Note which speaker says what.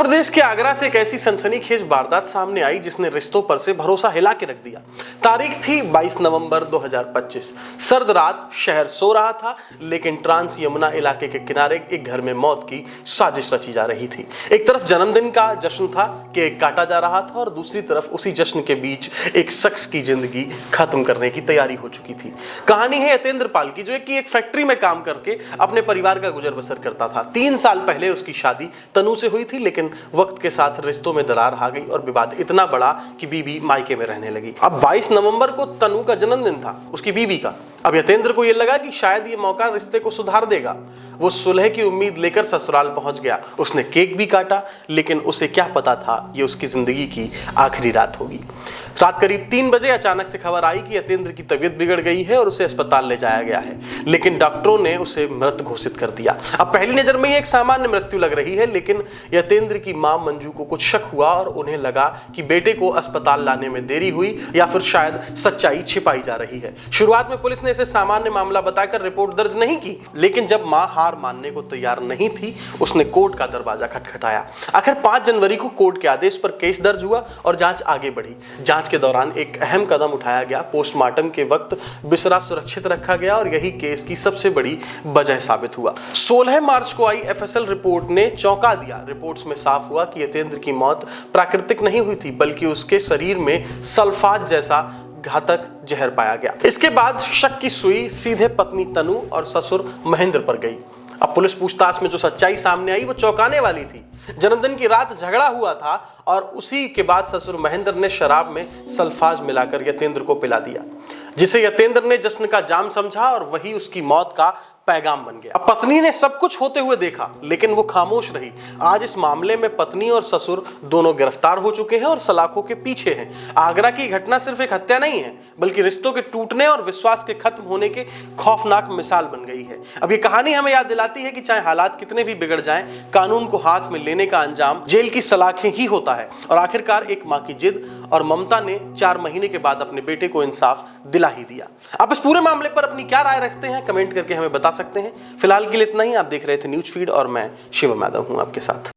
Speaker 1: प्रदेश के आगरा से एक ऐसी सनसनीखेज वारदात सामने आई जिसने रिश्तों पर से भरोसा हिला के रख दिया। तारीख थी 22 नवंबर 2025। सर्द रात, शहर सो रहा था, लेकिन ट्रांस यमुना इलाके के किनारे एक घर में मौत की साजिश रची जा रही थी। एक तरफ जन्मदिन का जश्न था, केक काटा जा रहा था, और दूसरी तरफ उसी जश्न के बीच एक शख्स की जिंदगी खत्म करने की तैयारी हो चुकी थी। कहानी है यतेंद्र पाल की, जो एक फैक्ट्री में काम करके अपने परिवार का गुजर बसर करता था। 3 साल पहले उसकी शादी तनु से हुई थी, लेकिन वक्त के साथ रिश्तों में दरार आ गई और विवाद इतना बड़ा कि बीबी मायके में रहने लगी। अब 22 नवंबर को तनु का जन्मदिन था, उसकी बीबी का। अब यतेंद्र को यह लगा कि शायद ये मौका रिश्ते को सुधार देगा। वो सुलह की उम्मीद लेकर ससुराल पहुंच गया। उसने केक भी काटा, लेकिन उसे क्या पता था ये उसकी जिंदगी की आखिरी रात होगी। रात करीब 3 बजे अचानक से खबर आई कि यतेंद्र की तबीयत बिगड़ गई है और उसे अस्पताल ले जाया गया है, लेकिन डॉक्टरों ने उसे मृत घोषित कर दिया। अब पहली नजर में ये एक सामान्य मृत्यु लग रही है, लेकिन यतेंद्र की मां मंजू को कुछ शक हुआ और उन्हें लगा कि बेटे को अस्पताल लाने में देरी हुई या फिर शायद सच्चाई छिपाई जा रही है। शुरुआत में पुलिस ने इसे सामान्य मामला बताकर रिपोर्ट दर्ज नहीं की, लेकिन जब मां हार मानने को तैयार नहीं थी, उसने कोर्ट का दरवाजा खटखटाया। आखिर 5 जनवरी को कोर्ट के आदेश पर केस दर्ज हुआ और जांच आगे बढ़ी। जांच के दौरान एक अहम कदम उठाया गया। पोस्टमार्टम के वक्त बिस्तरा सुरक्षित रखा गया और यही केस की सबसे बड़ी वजह साबित हुआ। 16 मार्च को आई एफएसएल रिपोर्ट ने चौंका दिया। रिपोर्ट्स में साफ हुआ कि यतेंद्र की मौत प्राकृतिक नहीं हुई थी, बल्कि उसके शरीर में सल्फात जैसा घातक जहर पाया गया। इसके बाद शक की सुई सीधे पत्नी तनु और ससुर महेंद्र पर गई। अब पुलिस पूछताछ में जो सच्चाई सामने आई वो चौंकाने वाली थी। जन्मदिन की रात झगड़ा हुआ था और उसी के बाद ससुर महेंद्र ने शराब में सल्फाज मिलाकर यतेंद्र को पिला दिया, जिसे यतेंद्र ने जश्न का जाम समझा और वही उसकी मौत का पैगाम बन गया। अब पत्नी ने सब कुछ होते हुए देखा, लेकिन वो खामोश रही। आज इस मामले में पत्नी और ससुर दोनों गिरफ्तार हो चुके हैं और सलाखों के पीछे हैं। आगरा की घटना सिर्फ एक हत्या नहीं है, बल्कि रिश्तों के टूटने और विश्वास के खत्म होने के खौफनाक मिसाल बन गई है। अब ये कहानी हमें याद दिलाती है कि चाहे हालात कितने भी बिगड़ जाएं, कानून को हाथ में लेने का अंजाम जेल की सलाखें ही होता है। और आखिरकार एक मां की जिद और ममता ने 4 महीने के बाद अपने बेटे को इंसाफ दिला ही दिया। आप इस पूरे मामले पर अपनी क्या राय रखते हैं, कमेंट करके हमें बता सकते हैं। फिलहाल के लिए इतना ही। आप देख रहे थे न्यूज़ फीड और मैं शिवम यादव हूं आपके साथ।